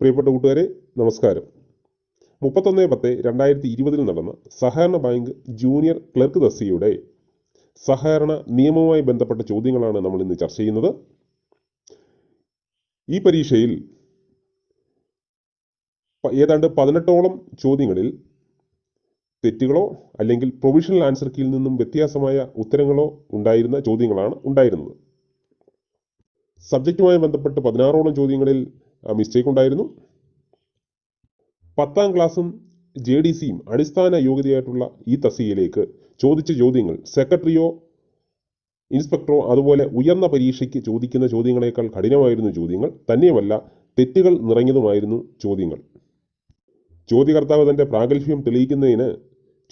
പ്രിയപ്പെട്ട കൂട്ടുകാരെ, നമസ്കാരം. 31/10/2020 നടന്ന സഹകരണ ബാങ്ക് ജൂനിയർ ക്ലർക്ക് തസ്തികയുടെ സഹകരണ നിയമവുമായി ബന്ധപ്പെട്ട ചോദ്യങ്ങളാണ് നമ്മൾ ഇന്ന് ചർച്ച ചെയ്യുന്നത്. ഈ പരീക്ഷയിൽ ഏതാണ്ട് 18ഓളം ചോദ്യങ്ങളിൽ തെറ്റുകളോ അല്ലെങ്കിൽ പ്രൊവിഷണൽ ആൻസർ കീയിൽ നിന്നും വ്യത്യാസമായ ഉത്തരങ്ങളോ ഉണ്ടായിരുന്ന ചോദ്യങ്ങളാണ് ഉണ്ടായിരുന്നത്. സബ്ജക്റ്റുമായി ബന്ധപ്പെട്ട് 16ഓളം ചോദ്യങ്ങളിൽ മിസ്റ്റേക്ക് ഉണ്ടായിരുന്നു. 10ാം ക്ലാസ്സും JDCയും അടിസ്ഥാന യോഗ്യതയായിട്ടുള്ള ഈ തസ്തികയിലേക്ക് ചോദിച്ച ചോദ്യങ്ങൾ സെക്രട്ടറിയോ ഇൻസ്പെക്ടറോ അതുപോലെ ഉയർന്ന പരീക്ഷയ്ക്ക് ചോദിക്കുന്ന ചോദ്യങ്ങളെക്കാൾ കഠിനമായിരുന്നു ചോദ്യങ്ങൾ. തന്നെയുമല്ല, തെറ്റുകൾ നിറഞ്ഞതുമായിരുന്നു ചോദ്യങ്ങൾ. ചോദ്യകർത്താവ് തൻ്റെ പ്രാഗൽഭ്യം തെളിയിക്കുന്നതിന്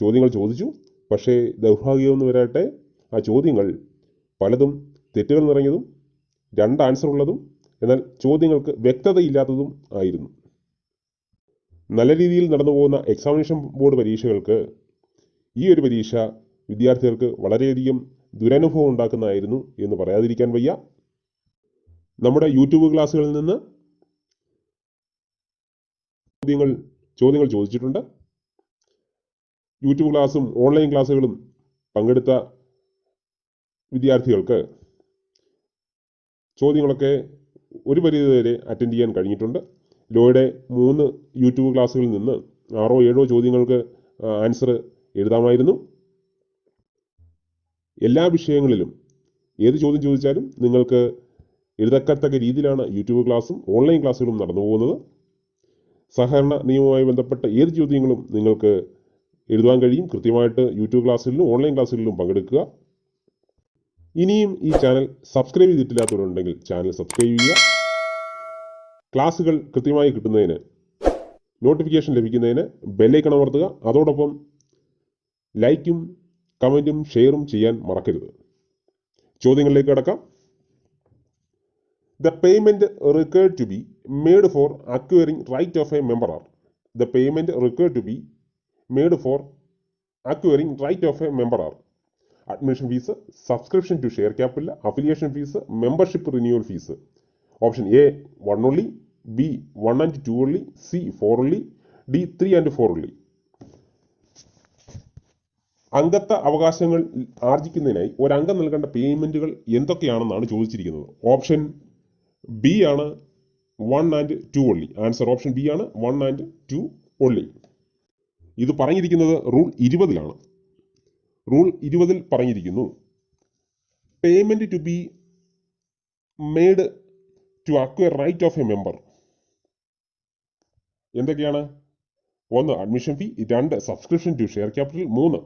ചോദ്യങ്ങൾ ചോദിച്ചു. പക്ഷേ ദൗർഭാഗ്യമെന്ന് വരട്ടെ, ആ ചോദ്യങ്ങൾ പലതും തെറ്റുകൾ നിറഞ്ഞതും 2 ആൻസർ ഉള്ളതും എന്നാൽ ചോദ്യങ്ങൾക്ക് വ്യക്തതയില്ലാത്തതും ആയിരുന്നു. നല്ല രീതിയിൽ നടന്നു പോകുന്ന എക്സാമിനേഷൻ ബോർഡ് പരീക്ഷകൾക്ക് ഈ ഒരു പരീക്ഷ വിദ്യാർത്ഥികൾക്ക് വളരെയധികം ദുരനുഭവം ഉണ്ടാക്കുന്നതായിരുന്നു എന്ന് പറയാതിരിക്കാൻ വയ്യ. നമ്മുടെ യൂട്യൂബ് ക്ലാസ്സുകളിൽ നിന്ന് ചോദ്യങ്ങൾ ചോദിച്ചിട്ടുണ്ട്. യൂട്യൂബ് ക്ലാസ്സും ഓൺലൈൻ ക്ലാസ്സുകളും പങ്കെടുത്ത വിദ്യാർത്ഥികൾക്ക് ചോദ്യങ്ങളൊക്കെ ഒരു പരിധിവരെ അറ്റൻഡ് ചെയ്യാൻ കഴിഞ്ഞിട്ടുണ്ട്. ലോയുടെ 3 യൂട്യൂബ് ക്ലാസ്സുകളിൽ നിന്ന് 6-7 ചോദ്യങ്ങൾക്ക് ആൻസർ എഴുതാമായിരുന്നു. എല്ലാ വിഷയങ്ങളിലും ഏത് ചോദ്യം ചോദിച്ചാലും നിങ്ങൾക്ക് എഴുതക്കത്തക്ക രീതിയിലാണ് യൂട്യൂബ് ക്ലാസ്സും ഓൺലൈൻ ക്ലാസ്സുകളും നടന്നു പോകുന്നത്. സഹകരണ നിയമവുമായി ബന്ധപ്പെട്ട ഏത് ചോദ്യങ്ങളും നിങ്ങൾക്ക് എഴുതുവാൻ കഴിയും. കൃത്യമായിട്ട് യൂട്യൂബ് ക്ലാസ്സുകളിലും ഓൺലൈൻ ക്ലാസ്സുകളിലും പങ്കെടുക്കുക. ഇനിയും ഈ ചാനൽ സബ്സ്ക്രൈബ് ചെയ്തിട്ടില്ലാത്തവരുണ്ടെങ്കിൽ ചാനൽ സബ്സ്ക്രൈബ് ചെയ്യുക. ക്ലാസ്സുകൾ കൃത്യമായി കിട്ടുന്നതിന്, നോട്ടിഫിക്കേഷൻ ലഭിക്കുന്നതിന് ബെല്ലൈക്കൺ അമർത്തുക. അതോടൊപ്പം ലൈക്കും കമൻറ്റും ഷെയറും ചെയ്യാൻ മറക്കരുത്. ചോദ്യങ്ങളിലേക്ക് കടക്കാം. The payment required to be made for acquiring right of a member are. The payment required to be made for acquiring right of a member are admission fees, subscription to share capital, affiliation fees, membership renewal fees. Option A 1 only, B 1 and 2 only, C 4 only, D 3 and 4 only. അംഗത്വ അവകാശങ്ങൾ ആർജിക്കുന്നതിനായി ഒരംഗം നൽകേണ്ട പേയ്മെൻറ്റുകൾ എന്തൊക്കെയാണെന്നാണ് ചോദിച്ചിരിക്കുന്നത്. Option B ആണ് 1 and 2 only. Answer option B ആണ് 1 and 2 only. ഇത് പറഞ്ഞിരിക്കുന്നത് rule 20-ലാണ്. Rule 20-ൽ പറഞ്ഞിരിക്കുന്നു, payment to be made to acquire right of a member. എന്തൊക്കെയാണ്? 1 admission fee, 2 subscription to share capital, 3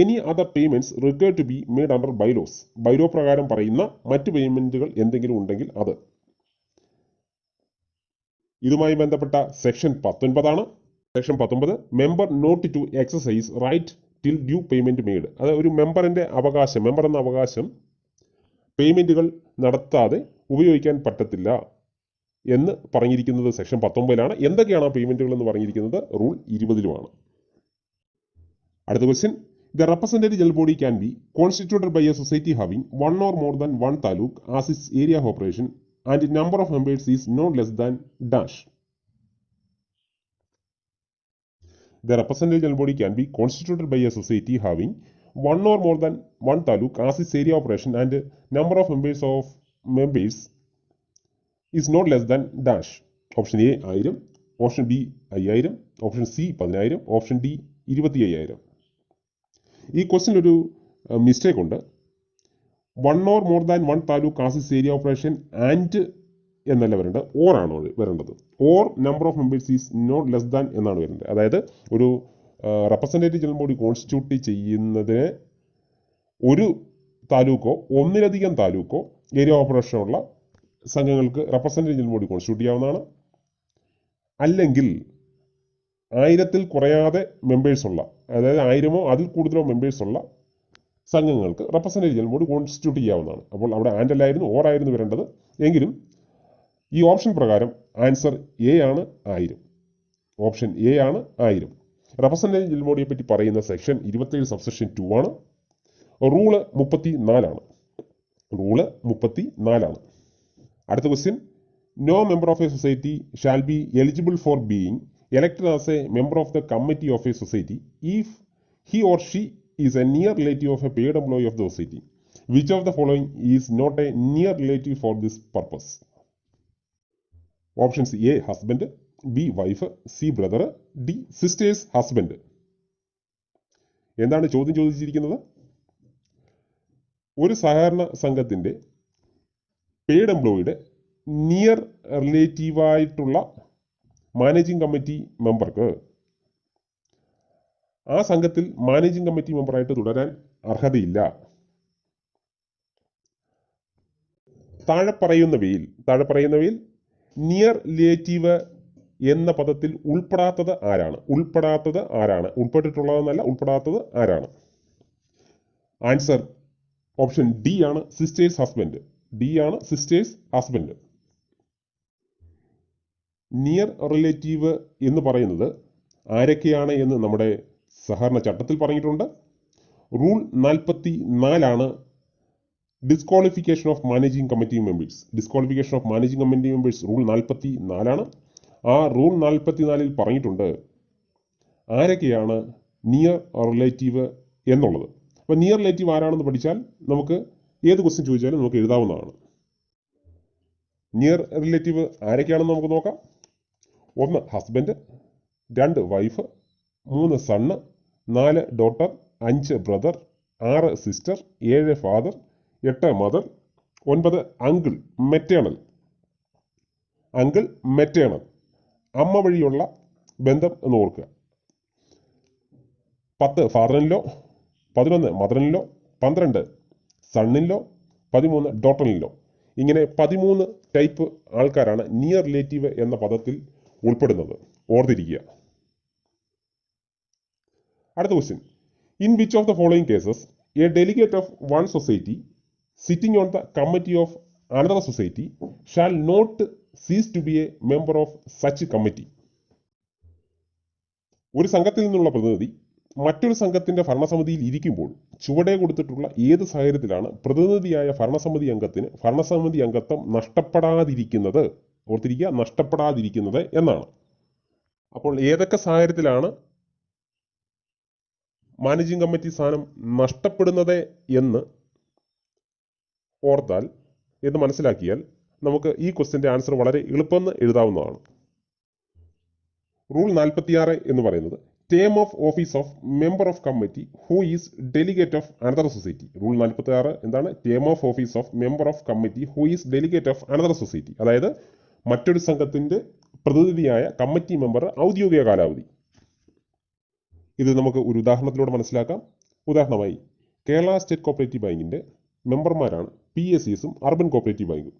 any other payments required to be made under bylaws. Bylaw പ്രകാരം പറയുന്ന മറ്റ് പേയ്മെൻറ്റുകൾ എന്തെങ്കിലും ഉണ്ടെങ്കിൽ അത്. ഇതുമായി ബന്ധപ്പെട്ട section 19 section 19 member not to exercise right till due payment made. അത് ഒരു മെമ്പറിൻ്റെ അവകാശം, മെമ്പർ എന്ന അവകാശം പേയ്മെൻറ്റുകൾ നടത്താതെ ഉപയോഗിക്കാൻ പറ്റത്തില്ല എന്ന് പറഞ്ഞിരിക്കുന്നത് സെക്ഷൻ 19-ലാണ്. എന്തൊക്കെയാണ് ആ പേയ്മെൻറ്റുകൾ എന്ന് പറഞ്ഞിരിക്കുന്നത് റൂൾ 20-ലുമാണ്. അടുത്ത question, the representative general body can be constituted by a society having 1 or more than 1 taluk as its area of operation and number of members is not less than dash. The representative general body can be constituted by a society having 1 or more than 1 taluk as its area of operation and number of members is not less than dash. Option A 1000, option B 5000, option C 10000, option D 25000. ഈ question ഒരു mistake ഉണ്ട്. 1 or more than 1 taluk as its area operation and എന്നല്ല വരേണ്ടത്, or ആണ് വരേണ്ടത്. Or number of members is not less than എന്നാണ് വരേണ്ടത്. അതായത് ഒരു റെപ്രസെൻറ്റേറ്റീവ് ജനറൽ ബോഡി കോൺസ്റ്റിറ്റ്യൂട്ട് ചെയ്യുന്നതിന് ഒരു താലൂക്കോ ഒന്നിലധികം താലൂക്കോ ഏരിയ ഓപ്പറേഷനുള്ള സംഘങ്ങൾക്ക് റെപ്രസെൻറ്റേറ്റീവ് ജനറൽ ബോഡി കോൺസ്റ്റിറ്റ്യൂട്ട് ചെയ്യാവുന്നതാണ്. അല്ലെങ്കിൽ 1000-ൽ കുറയാതെ മെമ്പേഴ്സുള്ള, അതായത് 1000-ഓ അതിൽ കൂടുതലോ മെമ്പേഴ്സുള്ള സംഘങ്ങൾക്ക് റെപ്രസെൻറ്റേറ്റീവ് ജനറൽ ബോഡി കോൺസ്റ്റിറ്റ്യൂട്ട് ചെയ്യാവുന്നതാണ്. അപ്പോൾ അവിടെ ആൻഡ് അല്ലായിരുന്നു, ഓർ ആയിരുന്നു വരേണ്ടത്. എങ്കിലും ഈ ഓപ്ഷൻ പ്രകാരം ആൻസർ എ ആണ് 1000. ഓപ്ഷൻ എ ആണ് 1000. റെപ്രസെൻറ്റേറ്റീവ് ജനറൽ ബോഡിയെ പറ്റി പറയുന്ന സെക്ഷൻ 27 സബ്സെക്ഷൻ 2 ആണ്. റൂള് 34 ആണ്. അടുത്ത question, no member of a society shall be eligible for being elected as a member of the committee of a society if he or she is a near relative of a paid employee of the society. Which of the following is not a near relative for this purpose? Options A husband, B wife, C brother, D sister's husband. എന്താണ് ചോദ്യം ചോദിച്ചിരിക്കുന്നത്? ഒരു സഹകരണ സംഘത്തിന്റെ paid എംപ്ലോയിയുടെ near റിലേറ്റീവായിട്ടുള്ള managing committee മെമ്പർക്ക് ആ സംഘത്തിൽ managing committee മെമ്പറായിട്ട് തുടരാൻ അർഹതയില്ല. താഴെ പറയുന്നവയിൽ നിയർ റിലേറ്റീവ് എന്ന പദത്തിൽ ഉൾപ്പെടാത്തത് ആരാണ്? ഉൾപ്പെട്ടിട്ടുള്ളതെന്നല്ല, ഉൾപ്പെടാത്തത് ആരാണ്? ആൻസർ ഓപ്ഷൻ ഡി ആണ്, സിസ്റ്റേഴ്സ് ഹസ്ബൻഡ്. നിയർ റിലേറ്റീവ് എന്ന് പറയുന്നത് ആരൊക്കെയാണ് എന്ന് നമ്മുടെ സഹകരണ ചട്ടത്തിൽ പറഞ്ഞിട്ടുണ്ട്. Rule 44 disqualification of managing committee members rule 44 ആ റൂൾ 44 പറഞ്ഞിട്ടുണ്ട് ആരൊക്കെയാണ് നിയർ റിലേറ്റീവ് എന്നുള്ളത്. അപ്പോൾ നിയർ റിലേറ്റീവ് ആരാണെന്ന് പഠിച്ചാൽ നമുക്ക് ഏത് ക്വസ്റ്റ്യൻ ചോദിച്ചാലും നമുക്ക് എഴുതാവുന്നതാണ്. നിയർ റിലേറ്റീവ് ആരൊക്കെയാണെന്ന് നമുക്ക് നോക്കാം. 1 husband, 2 wife, 3 sun, 4 daughter, 5 brother, 6 sister, 7 father, 8 mother, 9 uncle maternal അമ്മ വഴിയുള്ള ബന്ധം എന്ന് ഓർക്കുക. 10 ഫാദറിൻലോ, 11 മദറിൻലോ, 12 സണ്ണിൻലോ, 13 ഡോട്ടറിൻലോ. ഇങ്ങനെ 13 ടൈപ്പ് ആൾക്കാരാണ് നിയർ റിലേറ്റീവ് എന്ന പദത്തിൽ ഉൾപ്പെടുന്നത്. ഓർത്തിരിക്കുക. അടുത്ത question. In which of the following cases a delegate of one society sitting on the committee of another society shall not cease to be a member of such committee? ഒരു സംഘത്തിൽ നിന്നുള്ള പ്രതിനിധി മറ്റൊരു സംഘത്തിന്റെ ഭരണസമിതിയിൽ ഇരിക്കുമ്പോൾ ചുവടെ കൊടുത്തിട്ടുള്ള ഏത് സാഹചര്യത്തിലാണ് പ്രതിനിധിയായ ഭരണസമിതി അംഗത്തിന് ഭരണസമിതി അംഗത്വം നഷ്ടപ്പെടാതിരിക്കുന്നത്? ഓർത്തിരിക്കുക, നഷ്ടപ്പെടാതിരിക്കുന്നത് എന്നാണ്. അപ്പോൾ ഏതൊക്കെ സാഹചര്യത്തിലാണ് മാനേജിംഗ് കമ്മിറ്റി സ്ഥാനം നഷ്ടപ്പെടുന്നത് എന്ന് ഓർത്താൽ, എന്ന് മനസ്സിലാക്കിയാൽ നമുക്ക് ഈ ക്വസ്റ്റ്യൻ്റെ ആൻസർ വളരെ എളുപ്പമെന്ന് എഴുതാവുന്നതാണ്. റൂൾ 46 എന്ന് പറയുന്നത് term of office of member of committee who is delegate of another society. Rule 46 എന്താണ്? Term of office of member of committee who is delegate of another society. അതായത് മറ്റൊരു സംഘത്തിന്റെ പ്രതിനിധിയായ കമ്മിറ്റി മെമ്പർ ഔദ്യോഗിക കാലാവധി. ഇത് നമുക്ക് ഒരു ഉദാഹരണത്തിലൂടെ മനസ്സിലാക്കാം. ഉദാഹരണമായി കേരള സ്റ്റേറ്റ് കോപ്പറേറ്റീവ് ബാങ്കിന്റെ മെമ്പർമാരാണ് PSCSും അർബൻ കോപ്പറേറ്റീവ് ബാങ്കും.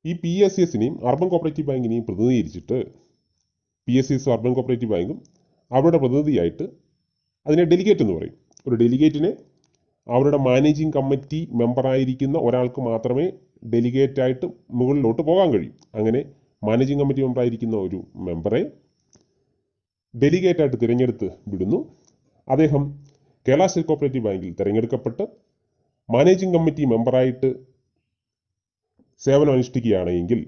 ഈ PSCSനെയും അർബൻ കോപ്പറേറ്റീവ് ബാങ്കിനെയും പ്രതിനിധീകരിച്ചിട്ട് PSCSും അർബൻ കോപ്പറേറ്റീവ് ബാങ്കും അവരുടെ പ്രതിനിധിയായിട്ട് അതിനെ ഡെലിഗേറ്റ് എന്ന് പറയും. ഒരു ഡെലിഗേറ്റിനെ അവരുടെ മാനേജിംഗ് കമ്മിറ്റി മെമ്പറായിരിക്കുന്ന ഒരാൾക്ക് മാത്രമേ ഡെലിഗേറ്റായിട്ട് മുകളിലോട്ട് പോകാൻ കഴിയും. അങ്ങനെ മാനേജിംഗ് കമ്മിറ്റി മെമ്പറായിരിക്കുന്ന ഒരു മെമ്പറെ ഡെലിഗേറ്റായിട്ട് തിരഞ്ഞെടുത്ത് വിടുന്നു. അദ്ദേഹം കേരള സ്റ്റേറ്റ് കോപ്പറേറ്റീവ് ബാങ്കിൽ തിരഞ്ഞെടുക്കപ്പെട്ട് മാനേജിംഗ് കമ്മിറ്റി മെമ്പറായിട്ട് സേവനം അനുഷ്ഠിക്കുകയാണെങ്കിൽ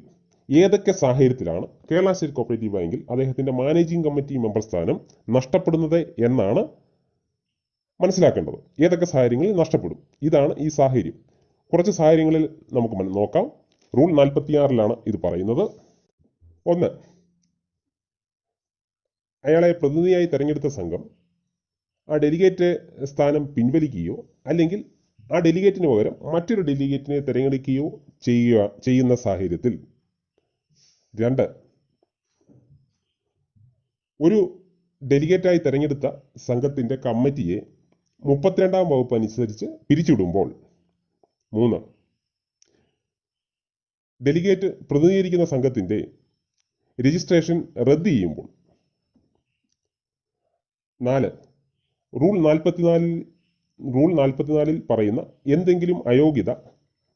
ഏതൊക്കെ സാഹചര്യത്തിലാണ് കേരള സ്റ്റേറ്റ് കോപ്പറേറ്റീവ് ബാങ്കിൽ അദ്ദേഹത്തിൻ്റെ മാനേജിംഗ് കമ്മിറ്റി മെമ്പർ സ്ഥാനം നഷ്ടപ്പെടുന്നത് എന്നാണ് മനസ്സിലാക്കേണ്ടത്. ഏതൊക്കെ സാഹചര്യങ്ങളിൽ നഷ്ടപ്പെടും? ഇതാണ് ഈ സാഹചര്യം. കുറച്ച് സാഹചര്യങ്ങളിൽ നമുക്ക് നോക്കാം. റൂൾ 46 ഇത് പറയുന്നത്. 1, അയാളെ പ്രതിനിധിയായി തെരഞ്ഞെടുത്ത സംഘം ആ ഡെലിഗേറ്റ് സ്ഥാനം പിൻവലിക്കുകയോ അല്ലെങ്കിൽ ആ ഡെലിഗേറ്റിന് പകരം മറ്റൊരു ഡെലിഗേറ്റിനെ തിരഞ്ഞെടുക്കുകയോ ചെയ്യുന്ന സാഹചര്യത്തിൽ. 2, ഒരു ഡെലിഗേറ്റായി തിരഞ്ഞെടുത്ത സംഘത്തിൻ്റെ കമ്മിറ്റിയെ 32ാം വകുപ്പ് അനുസരിച്ച് പിരിച്ചുവിടുമ്പോൾ. 3, ഡെലിഗേറ്റ് പ്രതിനിധീകരിക്കുന്ന സംഘത്തിൻ്റെ രജിസ്ട്രേഷൻ റദ്ദ് ചെയ്യുമ്പോൾ. 4, റൂൾ 44 പറയുന്ന എന്തെങ്കിലും അയോഗ്യത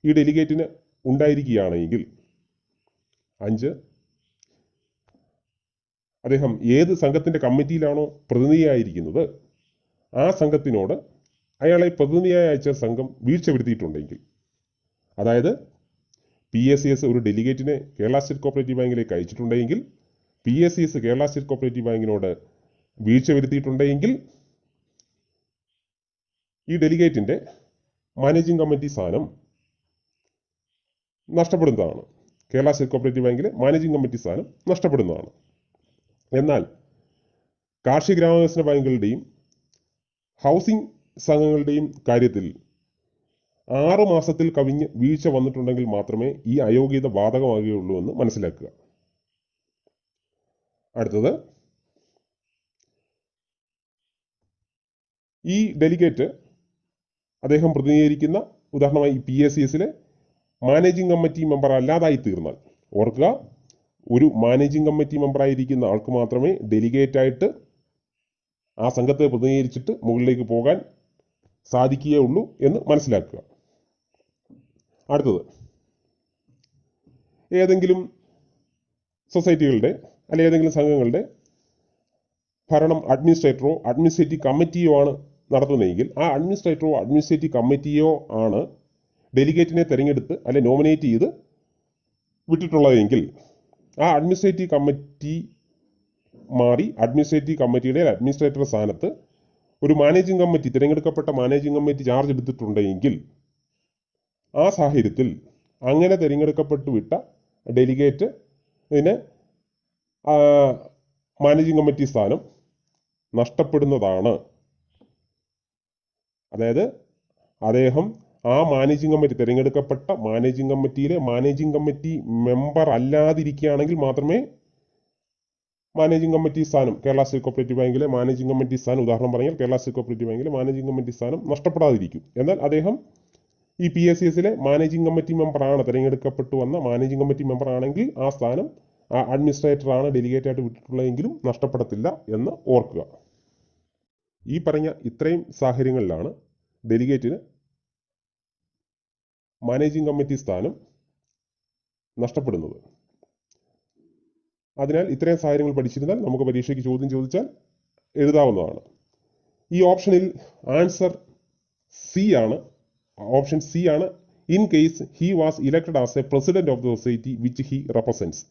ഈ ഡെലിഗേറ്റിന് ഉണ്ടായിരിക്കുകയാണെങ്കിൽ. 5, അദ്ദേഹം ഏത് സംഘത്തിൻ്റെ കമ്മിറ്റിയിലാണോ പ്രതിനിധിയായിരിക്കുന്നത് ആ സംഘത്തിനോട് അയാളെ പ്രതിനിധിയായി അയച്ച സംഘം വീഴ്ച വരുത്തിയിട്ടുണ്ടെങ്കിൽ. അതായത് PSCS ഒരു ഡെലിഗേറ്റിനെ കേരള സ്റ്റേറ്റ് കോപ്പറേറ്റീവ് ബാങ്കിലേക്ക് അയച്ചിട്ടുണ്ടെങ്കിൽ, PSCS കേരള സ്റ്റേറ്റ് കോപ്പറേറ്റീവ് ബാങ്കിനോട് വീഴ്ച വരുത്തിയിട്ടുണ്ടെങ്കിൽ ഈ ഡെലിഗേറ്റിന്റെ മാനേജിംഗ് കമ്മിറ്റി സ്ഥാനം നഷ്ടപ്പെടുന്നതാണ്. കേരള സ്റ്റേറ്റ് കോപ്പറേറ്റീവ് ബാങ്കിലെ മാനേജിംഗ് കമ്മിറ്റി സ്ഥാനം നഷ്ടപ്പെടുന്നതാണ്. എന്നാൽ കാർഷിക ഗ്രാമവികസന ബാങ്കുകളുടെയും ഹൗസിംഗ് സംഘങ്ങളുടെയും കാര്യത്തിൽ 6 മാസത്തിൽ കവിഞ്ഞ് വീഴ്ച വന്നിട്ടുണ്ടെങ്കിൽ മാത്രമേ ഈ അയോഗ്യത ബാധകമാകുകയുള്ളൂ എന്ന് മനസ്സിലാക്കുക. അടുത്തത്, ഈ ഡെലിഗേറ്റ് അദ്ദേഹം പ്രതിനിധീകരിക്കുന്ന, ഉദാഹരണമായി PSCSലെ മാനേജിംഗ് കമ്മിറ്റി മെമ്പർ അല്ലാതായി തീർന്നാൽ, ഓർക്കുക, ഒരു മാനേജിംഗ് കമ്മിറ്റി മെമ്പറായിരിക്കുന്ന ആൾക്ക് മാത്രമേ ഡെലിഗേറ്റായിട്ട് ആ സംഘത്തെ പ്രതിനിധീകരിച്ചിട്ട് മുകളിലേക്ക് പോകാൻ സാധിക്കുകയുള്ളൂ എന്ന് മനസ്സിലാക്കുക. അടുത്തത്, ഏതെങ്കിലും സൊസൈറ്റികളുടെ അല്ലെങ്കിൽ ഏതെങ്കിലും സംഘങ്ങളുടെ ഭരണം അഡ്മിനിസ്ട്രേറ്ററോ അഡ്മിനിസ്ട്രേറ്റീവ് കമ്മിറ്റിയോ ആണ് നടത്തുന്നതെങ്കിൽ, ആ അഡ്മിനിസ്ട്രേറ്ററോ അഡ്മിനിസ്ട്രേറ്റീവ് കമ്മിറ്റിയോ ആണ് ഡെലിഗേറ്റിനെ തിരഞ്ഞെടുത്ത് അല്ലെ നോമിനേറ്റ് ചെയ്ത് വിട്ടിട്ടുള്ളതെങ്കിൽ, ആ അഡ്മിനിസ്ട്രേറ്റീവ് കമ്മിറ്റി മാറി അഡ്മിനിസ്ട്രേറ്റീവ് കമ്മിറ്റിയുടെ അഡ്മിനിസ്ട്രേറ്റർ സ്ഥാനത്ത് ഒരു മാനേജിംഗ് കമ്മിറ്റി, തിരഞ്ഞെടുക്കപ്പെട്ട മാനേജിംഗ് കമ്മിറ്റി ചാർജ് എടുത്തിട്ടുണ്ടെങ്കിൽ, ആ സാഹചര്യത്തിൽ അങ്ങനെ തിരഞ്ഞെടുക്കപ്പെട്ടു വിട്ട ഡെലിഗേറ്റ് ഇതിന് മാനേജിംഗ് കമ്മിറ്റി സ്ഥാനം നഷ്ടപ്പെടുന്നതാണ്. അതായത് അദ്ദേഹം ആ മാനേജിംഗ് കമ്മിറ്റി, തിരഞ്ഞെടുക്കപ്പെട്ട മാനേജിംഗ് കമ്മിറ്റിയിലെ മാനേജിംഗ് കമ്മിറ്റി മെമ്പർ അല്ലാതിരിക്കുകയാണെങ്കിൽ മാത്രമേ മാനേജിംഗ് കമ്മിറ്റി സ്ഥാനം, കേരള സ്റ്റേറ്റ് കോപ്പറേറ്റീവ് ബാങ്കിലെ മാനേജിംഗ് കമ്മിറ്റി സ്ഥാനം, ഉദാഹരണം പറഞ്ഞാൽ കേരള സ്റ്റേറ്റ് കോപ്പറേറ്റീവ് ബാങ്കിലെ മാനേജിംഗ് കമ്മിറ്റി സ്ഥാനം നഷ്ടപ്പെടാതിരിക്കും. എന്നാൽ അദ്ദേഹം ഈ PSCSലെ മാനേജിംഗ് കമ്മിറ്റി മെമ്പറാണ്, തിരഞ്ഞെടുക്കപ്പെട്ടു വന്ന മാനേജിംഗ് കമ്മിറ്റി മെമ്പർ ആണെങ്കിൽ ആ സ്ഥാനം ആ അഡ്മിനിസ്ട്രേറ്ററാണ് ഡെലിഗേറ്റായിട്ട് വിട്ടിട്ടുള്ളതെങ്കിലും നഷ്ടപ്പെടത്തില്ല എന്ന് ഓർക്കുക. ഈ പറഞ്ഞ ഇത്രയും സാഹചര്യങ്ങളിലാണ് ഡെലിഗേറ്റിന് മാനേജിംഗ് കമ്മിറ്റി സ്ഥാനം നഷ്ടപ്പെടുന്നത്. അതിനാൽ ഇത്രയും സാഹചര്യങ്ങൾ പഠിച്ചിരുന്നാൽ നമുക്ക് പരീക്ഷയ്ക്ക് ചോദ്യം ചോദിച്ചാൽ എഴുതാവുന്നതാണ്. ഈ ഓപ്ഷനിൽ ആൻസർ സി ആണ്. ഓപ്ഷൻ സി ആണ്. In case he was elected as A president of the society which he represents.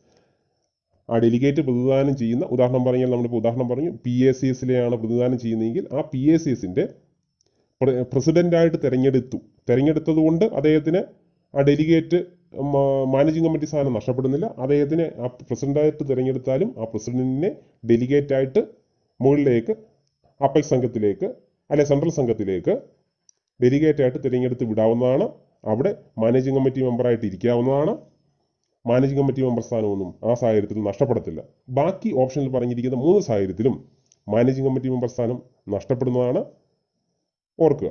ആ ഡെലിഗേറ്റ് പ്രതിനിധാനം ചെയ്യുന്ന, ഉദാഹരണം പറഞ്ഞാൽ നമ്മളിപ്പോൾ ഉദാഹരണം പറഞ്ഞു PSCSലെയാണ് പ്രതിനിധാനം ചെയ്യുന്നതെങ്കിൽ, ആ PSCSന്റെ പ്രസിഡന്റായിട്ട് തിരഞ്ഞെടുത്തതുകൊണ്ട് അദ്ദേഹത്തിന് ആ ഡെലിഗേറ്റ് മാനേജിംഗ് കമ്മിറ്റി സ്ഥാനം നഷ്ടപ്പെടുന്നില്ല. അദ്ദേഹത്തിന് ആ പ്രസിഡന്റായിട്ട് തിരഞ്ഞെടുത്താലും ആ പ്രസിഡന്റിനെ ഡെലിഗേറ്റായിട്ട് മുകളിലേക്ക് അപ്പെക്സ് സംഘത്തിലേക്ക് അല്ലെ സെൻട്രൽ സംഘത്തിലേക്ക് ഡെലിഗേറ്റായിട്ട് തിരഞ്ഞെടുത്ത് വിടാവുന്നതാണ്. അവിടെ മാനേജിംഗ് കമ്മിറ്റി മെമ്പറായിട്ട് ഇരിക്കാവുന്നതാണ്. മാനേജിംഗ് കമ്മിറ്റി മെമ്പർ സ്ഥാനമൊന്നും ആ സാഹചര്യത്തിൽ നഷ്ടപ്പെടത്തില്ല. ബാക്കി ഓപ്ഷനിൽ പറഞ്ഞിരിക്കുന്ന 3 സാഹചര്യത്തിലും മാനേജിംഗ് കമ്മിറ്റി മെമ്പർ സ്ഥാനം നഷ്ടപ്പെടുന്നതാണ്. ഓർക്കുക.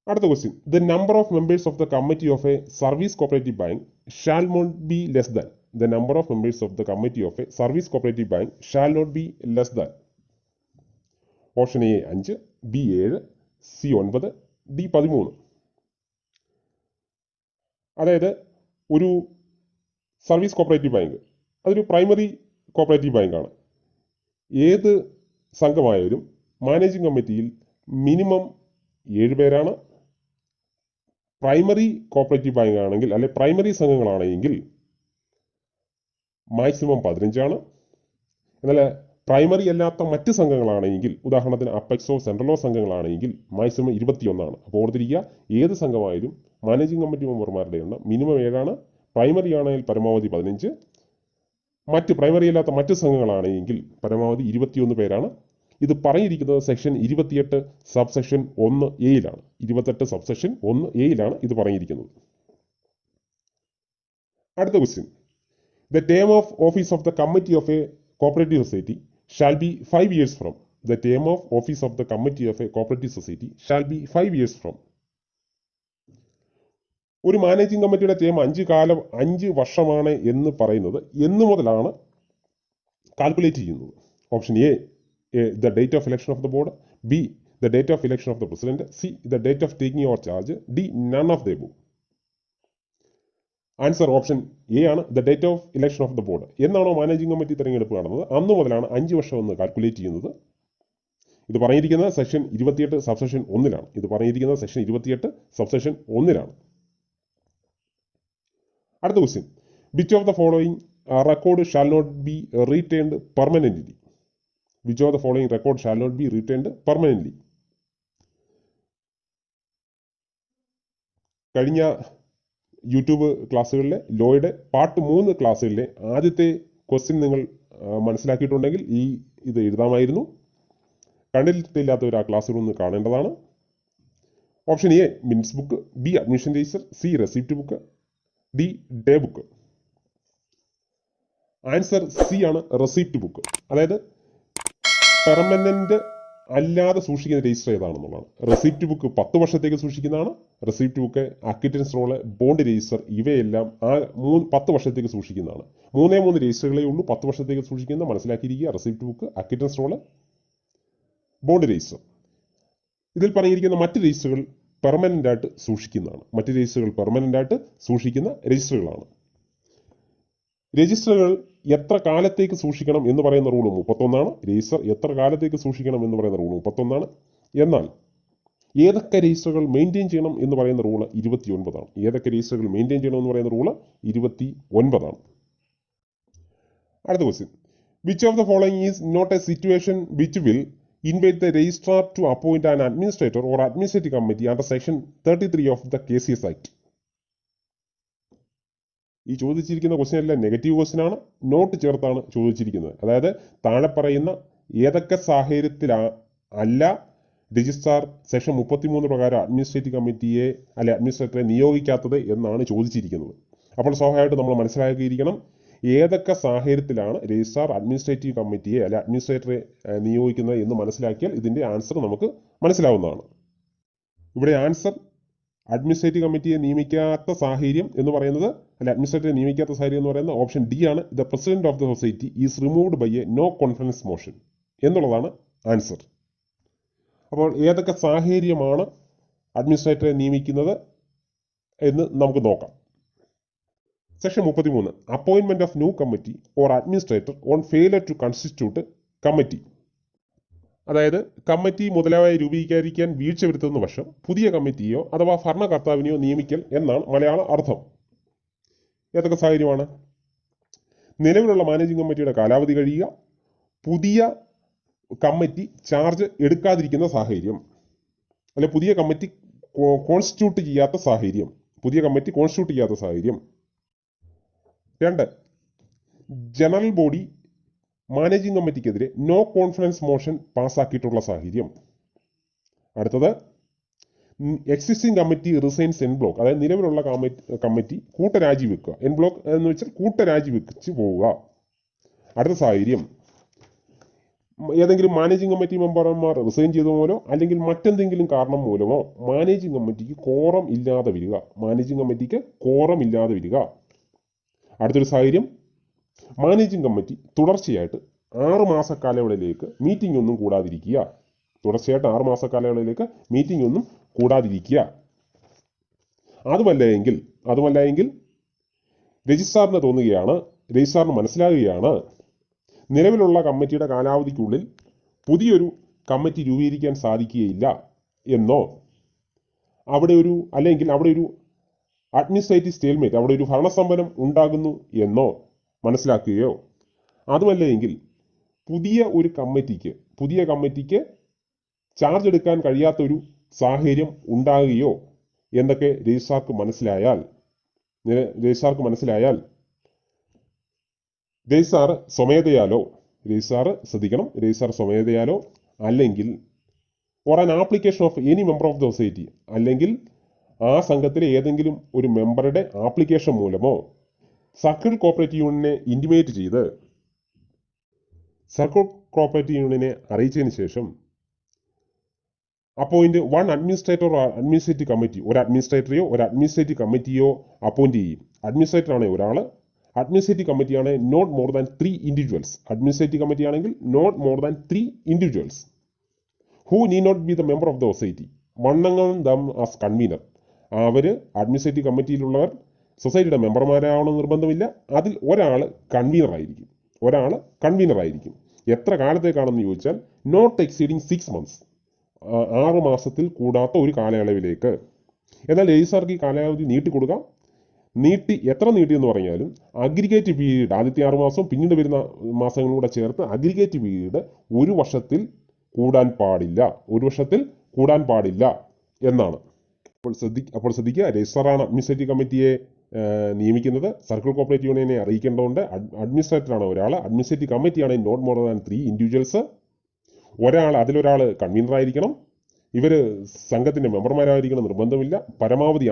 അടുത്ത question, the number of members of the committee of a service cooperative bank shall not be less than. The number of members of the committee of a service cooperative bank shall not be less than. Option A 5, B 7, C 9, D 13. അതായത് ഒരു service cooperative bank അതൊരു primary cooperative ബാങ്കാണ്. ഏത് സംഘമായാലും managing കമ്മിറ്റിയിൽ minimum 7 പേരാണ്. Primary cooperative bank ആണെങ്കിൽ, അല്ലെ primary സംഘങ്ങളാണെങ്കിൽ maximum 15 എന്നാൽ പ്രൈമറി അല്ലാത്ത മറ്റ് സംഘങ്ങളാണെങ്കിൽ, ഉദാഹരണത്തിന് അപ്പെക്സോ സെൻട്രലോ സംഘങ്ങളാണെങ്കിൽ മാക്സിമം 21. അപ്പോൾ ഓർത്തിരിക്കുക, ഏത് സംഘമായാലും മാനേജിംഗ് കമ്മിറ്റി മെമ്പർമാരുടെ എണ്ണം മിനിമം 7. പ്രൈമറി ആണെങ്കിൽ പരമാവധി 15. മറ്റ് പ്രൈമറി അല്ലാത്ത മറ്റ് സംഘങ്ങളാണെങ്കിൽ പരമാവധി 21 പേരാണ്. ഇത് പറഞ്ഞിരിക്കുന്നത് സെക്ഷൻ 28 സബ്സെക്ഷൻ 1A-യിലാണ്. 28 സബ്സെക്ഷൻ 1A-യിലാണ് ഇത് പറഞ്ഞിരിക്കുന്നത്. അടുത്ത question, the term of office of the committee of A cooperative society shall be 5 years from. The term of office of the committee of A cooperative society shall be 5 years from. ഒരു managing കമ്മിറ്റിയുടെ term 5 വർഷമാണ് എന്ന് പറയുന്നത് എന്ന് മുതലാണ് calculate ചെയ്യുന്നത്? Option A, the date of election of the board, B, the date of election of the president, C, the date of taking over charge, D, none of the above. Answer option A ആണ്. The date of election of the board. എന്നാണോ managing committee തിരഞ്ഞെടുപ്പ് നടന്നത് അന്ന് മുതലാണ് 5 വർഷം എന്ന് calculate ചെയ്യുന്നത്. ഇത് പറഞ്ഞിരിക്കുന്നത് സെക്ഷൻ 28 സബ്സെക്ഷൻ 1-ലാണ്. ഇത് പറഞ്ഞിരിക്കുന്നത് സെക്ഷൻ 28 സബ്സെക്ഷൻ 1-ലാണ്. അടുത്ത question, which of the following record shall not be retained permanently? Which of the following record shall not be retained permanently? കഴിഞ്ഞ യൂട്യൂബ് ക്ലാസ്സുകളിലെ ലോയുടെ പാർട്ട് 3 ക്ലാസ്സുകളിലെ ആദ്യത്തെ ക്വസ്റ്റ്യൻ നിങ്ങൾ മനസ്സിലാക്കിയിട്ടുണ്ടെങ്കിൽ ഇത് എഴുതാമായിരുന്നു. കണ്ടിട്ടില്ലാത്തവർ ആ ക്ലാസ്സുകൾ ഒന്ന് കാണേണ്ടതാണ്. Option A minutes book, B admission register, C receipt book, D day book. Answer C ആണ്, റെസിപ്റ്റ് ബുക്ക്. അതായത് പെർമനന്റ് അല്ലാതെ സൂക്ഷിക്കുന്ന രജിസ്റ്റർ ഏതാണെന്നുള്ളതാണ്. റെസിപ്റ്റ് ബുക്ക് 10 വർഷത്തേക്ക് സൂക്ഷിക്കുന്നതാണ്. Receipt book, acquittance roll, bond register ഇവയെല്ലാം 10 വർഷത്തേക്ക് സൂക്ഷിക്കുന്നതാണ്. 3 രജിസ്റ്ററുകളേ ഉള്ളൂ 10 വർഷത്തേക്ക് സൂക്ഷിക്കുന്ന. മനസ്സിലാക്കിയിരിക്കുക, receipt book, acquittance roll, bond register. ഇതിൽ പറഞ്ഞിരിക്കുന്ന മറ്റ് രജിസ്റ്ററുകൾ പെർമനന്റ് ആയിട്ട് സൂക്ഷിക്കുന്നതാണ്. മറ്റ് രജിസ്റ്ററുകൾ പെർമനന്റ് ആയിട്ട് സൂക്ഷിക്കുന്ന രജിസ്റ്ററുകളാണ്. രജിസ്റ്ററുകൾ എത്ര കാലത്തേക്ക് സൂക്ഷിക്കണം എന്ന് പറയുന്ന റൂൾ 31ആണ്. രജിസ്റ്റർ എത്ര കാലത്തേക്ക് സൂക്ഷിക്കണം എന്ന് പറയുന്ന റൂൾ 31ആണ്. എന്നാൽ ഏതൊക്കെ രജിസ്റ്ററുകൾ മെയിൻറ്റെയിൻ ചെയ്യണം എന്ന് പറയുന്ന റൂള് 29ആണ്. ഏതൊക്കെ രജിസ്റ്ററുകൾ മെയിൻറ്റെയിൻ ചെയ്യണം എന്ന് പറയുന്ന റൂള് 29ആണ്. അടുത്ത question, which of the following is not a situation which will invite the registrar to appoint an administrator or administrative committee under section 33 of the KCS Act? ഈ ചോദിച്ചിരിക്കുന്ന ക്വസ്റ്റ്യൻ എല്ലാം നെഗറ്റീവ് ക്വസ്റ്റ്യൻ ആണ്. Not ചേർത്താണ് ചോദിച്ചിരിക്കുന്നത്. അതായത് താഴെ പറയുന്ന ഏതൊക്കെ സാഹചര്യത്തിൽ അല്ല രജിസ്ട്രാർ സെക്ഷൻ 33 പ്രകാരം അഡ്മിനിസ്ട്രേറ്റീവ് കമ്മിറ്റിയെ അഡ്മിനിസ്ട്രേറ്ററെ നിയോഗിക്കാത്തത് എന്നാണ് ചോദിച്ചിരിക്കുന്നത്. അപ്പോൾ സ്വാഭാവികമായിട്ട് നമ്മൾ മനസ്സിലാക്കിയിരിക്കണം ഏതൊക്കെ സാഹചര്യത്തിലാണ് രജിസ്ട്രാർ അഡ്മിനിസ്ട്രേറ്റീവ് കമ്മിറ്റിയെ അഡ്മിനിസ്ട്രേറ്ററെ നിയോഗിക്കുന്നത് എന്ന് മനസ്സിലാക്കിയാൽ ഇതിന്റെ ആൻസർ നമുക്ക് മനസ്സിലാവുന്നതാണ്. ഇവിടെ ആൻസർ അഡ്മിനിസ്ട്രേറ്റീവ് കമ്മിറ്റിയെ നിയമിക്കാത്ത സാഹചര്യം എന്ന് പറയുന്നത് അഡ്മിനിസ്ട്രേറ്ററെ നിയമിക്കാത്ത സാഹചര്യം എന്ന് പറയുന്നത് ഓപ്ഷൻ ഡി ആണ്. The president of the society is removed by a no confidence motion എന്നുള്ളതാണ് ആൻസർ. അപ്പോൾ ഏതൊക്കെ സാഹചര്യമാണ് അഡ്മിനിസ്ട്രേറ്ററെ നിയമിക്കുന്നത് എന്ന് നമുക്ക് നോക്കാം. Section 33, appointment of new committee or administrator on failure to constitute committee. അതായത് കമ്മിറ്റി മുതലായ രൂപീകരിക്കാൻ വീഴ്ച വരുത്തുന്ന പക്ഷം പുതിയ കമ്മിറ്റിയോ അഥവാ ഭരണകർത്താവിനെയോ നിയമിക്കൽ എന്നാണ് മലയാള അർത്ഥം. ഏതൊക്കെ സാഹചര്യമാണ്? നിലവിലുള്ള മാനേജിംഗ് കമ്മിറ്റിയുടെ കാലാവധി കഴിയുക, പുതിയ കമ്മിറ്റി ചാർജ് എടുക്കാതിരിക്കുന്ന സാഹചര്യം, അല്ലെ പുതിയ കമ്മിറ്റി കോൺസ്റ്റിറ്റ്യൂട്ട് ചെയ്യാത്ത സാഹചര്യം. പുതിയ കമ്മിറ്റി കോൺസ്റ്റിറ്റ്യൂട്ട് ചെയ്യാത്ത സാഹചര്യം. 2, ജനറൽ ബോഡി മാനേജിംഗ് കമ്മിറ്റിക്കെതിരെ നോ കോൺഫിഡൻസ് മോഷൻ പാസ്സാക്കിയിട്ടുള്ള സാഹചര്യം. അടുത്തത്, existing committee resigns en bloc. അതായത് നിലവിലുള്ള കമ്മിറ്റി കൂട്ടരാജി വെക്കുക. എൻ ബ്ലോക്ക് എന്ന് വെച്ചാൽ കൂട്ടരാജി വെച്ച് പോവുക. അടുത്ത സാഹചര്യം, ഏതെങ്കിലും മാനേജിംഗ് കമ്മിറ്റി മെമ്പർമാർ റിസൈൻ ചെയ്ത മൂലമോ അല്ലെങ്കിൽ മറ്റെന്തെങ്കിലും കാരണം മൂലമോ മാനേജിംഗ് കമ്മിറ്റിക്ക് കോറം ഇല്ലാതെ വരിക. മാനേജിംഗ് കമ്മിറ്റിക്ക് കോറം ഇല്ലാതെ വരിക. അടുത്തൊരു സാഹചര്യം, മാനേജിംഗ് കമ്മിറ്റി തുടർച്ചയായിട്ട് 6 മാസ കാലയളവിലേക്ക് മീറ്റിംഗ് ഒന്നും കൂടാതിരിക്കുക. തുടർച്ചയായിട്ട് 6 മാസ കാലയളവിലേക്ക് മീറ്റിംഗ് ഒന്നും കൂടാതിരിക്കുക. അതുമല്ല എങ്കിൽ രജിസ്ട്രാറിന് തോന്നുകയാണ്, രജിസ്ട്രാറിന് മനസ്സിലാകുകയാണ് നിലവിലുള്ള കമ്മിറ്റിയുടെ കാലാവധിക്കുള്ളിൽ പുതിയൊരു കമ്മിറ്റി രൂപീകരിക്കാൻ സാധിക്കുകയില്ല എന്നോ, അവിടെ ഒരു അഡ്മിനിസ്ട്രേറ്റീവ് സ്റ്റേൽമേറ്റ്, അവിടെ ഒരു ഭരണസ്തംഭനം ഉണ്ടാകുന്നു എന്നോ മനസ്സിലാക്കുകയോ, അതുമല്ല എങ്കിൽ പുതിയ കമ്മിറ്റിക്ക് ചാർജ് എടുക്കാൻ കഴിയാത്തൊരു സാഹചര്യം ഉണ്ടാകുകയോ എന്നൊക്കെ രജിസ്ട്രാർക്ക് മനസ്സിലായാൽ രജിസ്ട്രാർ സ്വമേധയാലോ അല്ലെങ്കിൽ or an application of any member of the society, അല്ലെങ്കിൽ ആ സംഘത്തിലെ ഏതെങ്കിലും ഒരു മെമ്പറുടെ ആപ്ലിക്കേഷൻ മൂലമോ സർക്കിൾ കോപ്പറേറ്റീവ് യൂണിയനെ ഇൻറ്റിമേറ്റ് ചെയ്ത് സർക്കിൾ കോപ്പറേറ്റീവ് യൂണിയനെ അറിയിച്ചതിന് ശേഷം appoint 1 administrator or administrative committee, ഒരു അഡ്മിനിസ്ട്രേറ്ററെയോ ഒരു അഡ്മിനിസ്ട്രേറ്റീവ് കമ്മിറ്റിയോ അപ്പോയിന്റ് ചെയ്യും. അഡ്മിനിസ്ട്രേറ്റർ ആണെങ്കിൽ ഒരാൾ, അഡ്മിനിസ്ട്രേറ്റീവ് കമ്മിറ്റി ആണെങ്കിൽ not more than 3 individuals. Administrative committee ആണെങ്കിൽ not more than 3 individuals who need not be the member of the society, one among them as convener. അവർ അഡ്മിനിസ്ട്രേറ്റീവ് കമ്മിറ്റിയിലുള്ളവർ സൊസൈറ്റിയുടെ മെമ്പർമാരാവണമെന്ന് നിർബന്ധമില്ല. അതിൽ ഒരാൾ കൺവീനറായിരിക്കും. എത്ര കാലത്തേക്കാണെന്ന് ചോദിച്ചാൽ നോട്ട് എക്സീഡിങ് 6 months, 6 മാസത്തിൽ കൂടാത്ത ഒരു കാലയളവിലേക്ക്. എന്നാൽ രജിസ്ട്രാർക്ക് ഈ കാലാവധി നീട്ടിക്കൊടുക്കാം. എത്ര നീട്ടി എന്ന് പറഞ്ഞാലും അഗ്രിഗേറ്റ് പീരീഡ് ആദ്യത്തെ 6 മാസവും പിന്നീട് വരുന്ന മാസങ്ങളും കൂടെ ചേർത്ത് അഗ്രിഗേറ്റ് പീരീഡ് ഒരു വർഷത്തിൽ കൂടാൻ പാടില്ല എന്നാണ്. അപ്പോൾ ശ്രദ്ധിക്കുക, രജിസ്ട്രാറാണ് അഡ്മിനിസ്ട്രേറ്റീവ് കമ്മിറ്റിയെ നിയമിക്കുന്നത്. Circle cooperative യൂണിയനെ അറിയിക്കേണ്ടതുണ്ട്. അഡ്മിനിസ്ട്രേറ്ററാണ് ഒരാൾ, അഡ്മിനിസ്ട്രേറ്റീവ് കമ്മിറ്റിയാണ് നോട്ട് മോർ ദാൻ 3 ഇൻഡിവിജ്വൽസ്. അതിലൊരാൾ കൺവീനർ ആയിരിക്കണം. ഇവർ സംഘത്തിൻ്റെ മെമ്പർമാരായിരിക്കണം നിർബന്ധമില്ല. പരമാവധി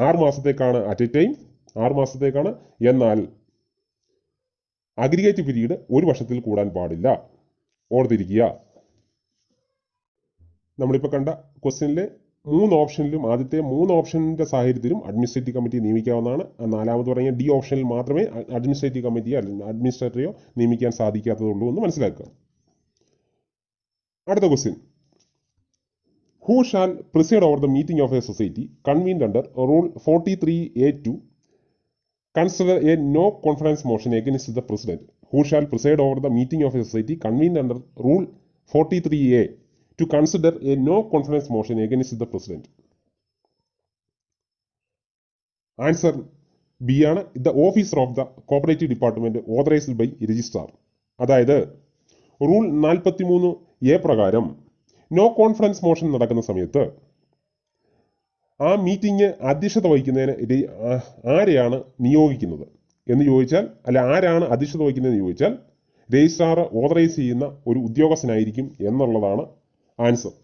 6 മാസത്തേക്കാണ് അറ്റ് എ ടൈം, 6 മാസത്തേക്കാണ്. എന്നാൽ അഗ്രിഗേറ്റ് പീരീഡ് ഒരു വർഷത്തിൽ കൂടാൻ പാടില്ല. ഓർത്തിരിക്കുക. നമ്മളിപ്പോൾ കണ്ട ക്വസ്റ്റ്യനിലെ 3 ഓപ്ഷനിലും ആദ്യത്തെ 3 ഓപ്ഷനിൻ്റെ സാഹചര്യത്തിലും അഡ്മിനിസ്ട്രേറ്റീവ് കമ്മിറ്റി നിയമിക്കാവുന്നതാണ്. 4ാമത് പറഞ്ഞ ഡി ഓപ്ഷനിൽ മാത്രമേ അഡ്മിനിസ്ട്രേറ്റീവ് കമ്മിറ്റിയോ അഡ്മിനിസ്ട്രേറ്ററെയോ നിയമിക്കാൻ സാധിക്കാത്തതുള്ളൂ എന്ന് മനസ്സിലാക്കുക. അടുത്ത question, who shall preside over the meeting of a society convened under rule 43A2 consider a no confidence motion against the president? Who shall preside over the meeting of a society convened under Rule 43A to consider a no confidence motion against the president? Answer B ആണ്. The officer of the cooperative department authorized by registrar. അതായത് rule 43A പ്രകാരം no confidence motion നടക്കുന്ന സമയത്ത് ആ meeting അധ്യക്ഷത വഹിക്കുന്നതിന് ആരെയാണ് നിയോഗിക്കുന്നത് എന്ന് ചോദിച്ചാൽ, ആരാണ് അധ്യക്ഷത വഹിക്കുന്നതെന്ന് ചോദിച്ചാൽ രജിസ്ട്രാർ ഓതറൈസ് ചെയ്യുന്ന ഒരു ഉദ്യോഗസ്ഥനായിരിക്കും എന്നുള്ളതാണ് ആൻസർ.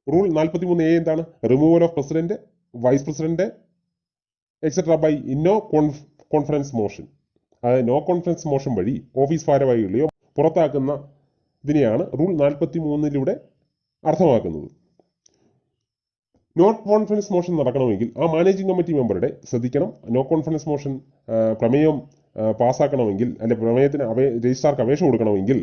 റൂൾ 43A എന്താണ്? Removal of president, vice president etcetera by no confidence motion. അതായത് നോ കോൺഫിഡൻസ് മോഷൻ വഴി ഓഫീസ് ഭാരവാഹികളെയോ പുറത്താക്കുന്ന ഇതിനെയാണ് റൂൾ 43 അർത്ഥമാക്കുന്നത്. നോട്ട് കോൺഫിഡൻസ് മോഷൻ നടക്കണമെങ്കിൽ ആ മാനേജിംഗ് കമ്മിറ്റി മെമ്പറുടെ, ശ്രദ്ധിക്കണം, നോ കോൺഫിഡൻസ് മോഷൻ പ്രമേയം പാസ്സാക്കണമെങ്കിൽ, പ്രമേയത്തിന് രജിസ്ട്രാർക്ക് അപേക്ഷ കൊടുക്കണമെങ്കിൽ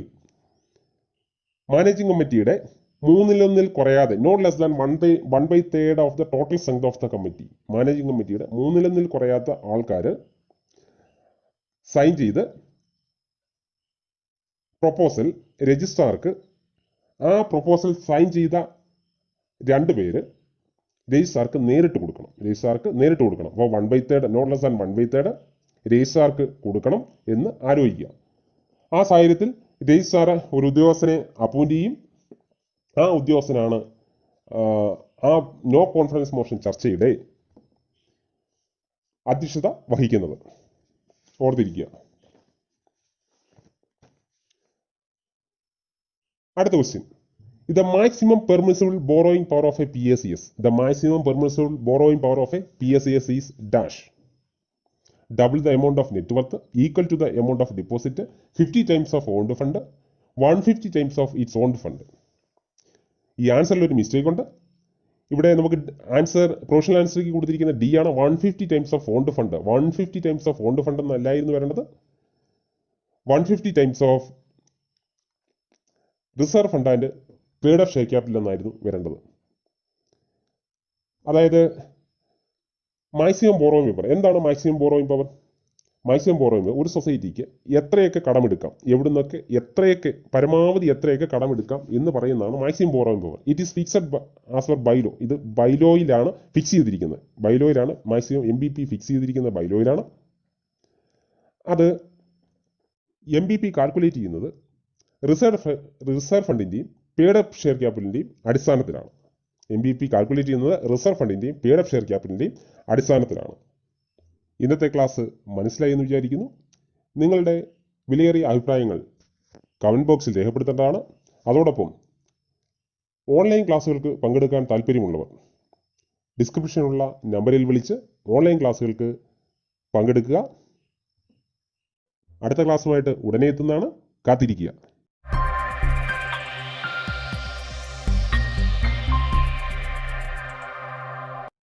മാനേജിംഗ് കമ്മിറ്റിയുടെ 3/1 കുറയാതെ, not less than 1/3 of the total strength of the committee, managing കമ്മിറ്റിയുടെ 3/1 കുറയാത്ത ആൾക്കാർ സൈൻ ചെയ്ത് പ്രൊപ്പോസൽ രജിസ്ട്രാർക്ക്, ആ പ്രൊപ്പോസൽ സൈൻ ചെയ്ത 2 പേര് രജിസ്ട്രാർക്ക് നേരിട്ട് കൊടുക്കണം. അപ്പോൾ 1/3, നോട്ട് ലെസ് ദാൻ 1/3 രജിസ്ട്രാർക്ക് കൊടുക്കണം എന്ന് ആലോചിക്കുക. ആ സാഹചര്യത്തിൽ രജിസ്ട്രാർ ഒരു ഉദ്യോഗസ്ഥനെ അപ്പോയിന്റ് ചെയ്യും. ആ ഉദ്യോഗസ്ഥനാണ് ആ നോ കോൺഫിഡൻസ് മോഷൻ ചർച്ചയുടെ അധ്യക്ഷത വഹിക്കുന്നത്. ഓർത്തിരിക്കുക. അടുത്ത question, the maximum permissible borrowing power of a PSES. The maximum permissible borrowing power of a PSES is dash. Double the amount of net worth equal to the amount of deposit, 50 times of owned fund, 150 times of its owned fund. ഈ ആൻസറിൽ ഒരു mistake ഉണ്ട്. ഇവിടെ നമുക്ക് professional ആൻസറിലേക്ക് കൊടുത്തിരിക്കുന്ന D ആണ്. 150 times of owned fund. 150 times of owned fund എന്നല്ലായിരുന്നു വരേണ്ടത്. 150 times of reserve fund and paid up share capital എന്നായിരുന്നു വരേണ്ടത്. അതായത് മാക്സിമം ബോറോയിങ് പവർ. എന്താണ് maximum borrowing power? Maximum borrowing power, ഒരു സൊസൈറ്റിക്ക് എത്രയൊക്കെ കടമെടുക്കാം, എവിടുന്നൊക്കെ എത്രയൊക്കെ, പരമാവധി എത്രയൊക്കെ കടമെടുക്കാം എന്ന് പറയുന്നതാണ് maximum borrowing power. It is fixed as per bylaw. ഇത് ബൈലോയിലാണ് ഫിക്സ് ചെയ്തിരിക്കുന്നത്. ബൈലോയിലാണ് മാക്സിമം MBP ഫിക്സ് ചെയ്തിരിക്കുന്നത്. ബൈലോയിലാണ്. അത് MBP കാൽക്കുലേറ്റ് ചെയ്യുന്നത് റിസർവ് ഫണ്ടിൻ്റെയും പെയ്ഡ് അപ്പ് ഷെയർ ക്യാപിറ്റലിൻ്റെയും അടിസ്ഥാനത്തിലാണ്. MBP കാൽക്കുലേറ്റ് ചെയ്യുന്നത് റിസർവ് ഫണ്ടിൻ്റെയും പെയ്ഡ് അപ്പ് ഷെയർ ക്യാപിറ്റലിൻ്റെയും അടിസ്ഥാനത്തിലാണ്. ഇന്നത്തെ ക്ലാസ് മനസ്സിലായി എന്ന് വിചാരിക്കുന്നു. നിങ്ങളുടെ വിലയേറിയ അഭിപ്രായങ്ങൾ കമൻറ്റ് ബോക്സിൽ രേഖപ്പെടുത്തേണ്ടതാണ്. അതോടൊപ്പം ഓൺലൈൻ ക്ലാസ്സുകൾക്ക് പങ്കെടുക്കാൻ താല്പര്യമുള്ളവർ ഡിസ്ക്രിപ്ഷനിലുള്ള നമ്പറിൽ വിളിച്ച് ഓൺലൈൻ ക്ലാസ്സുകൾക്ക് പങ്കെടുക്കുക. അടുത്ത ക്ലാസ്സുമായിട്ട് ഉടനെ എത്തുന്നതാണ്. കാത്തിരിക്കുക.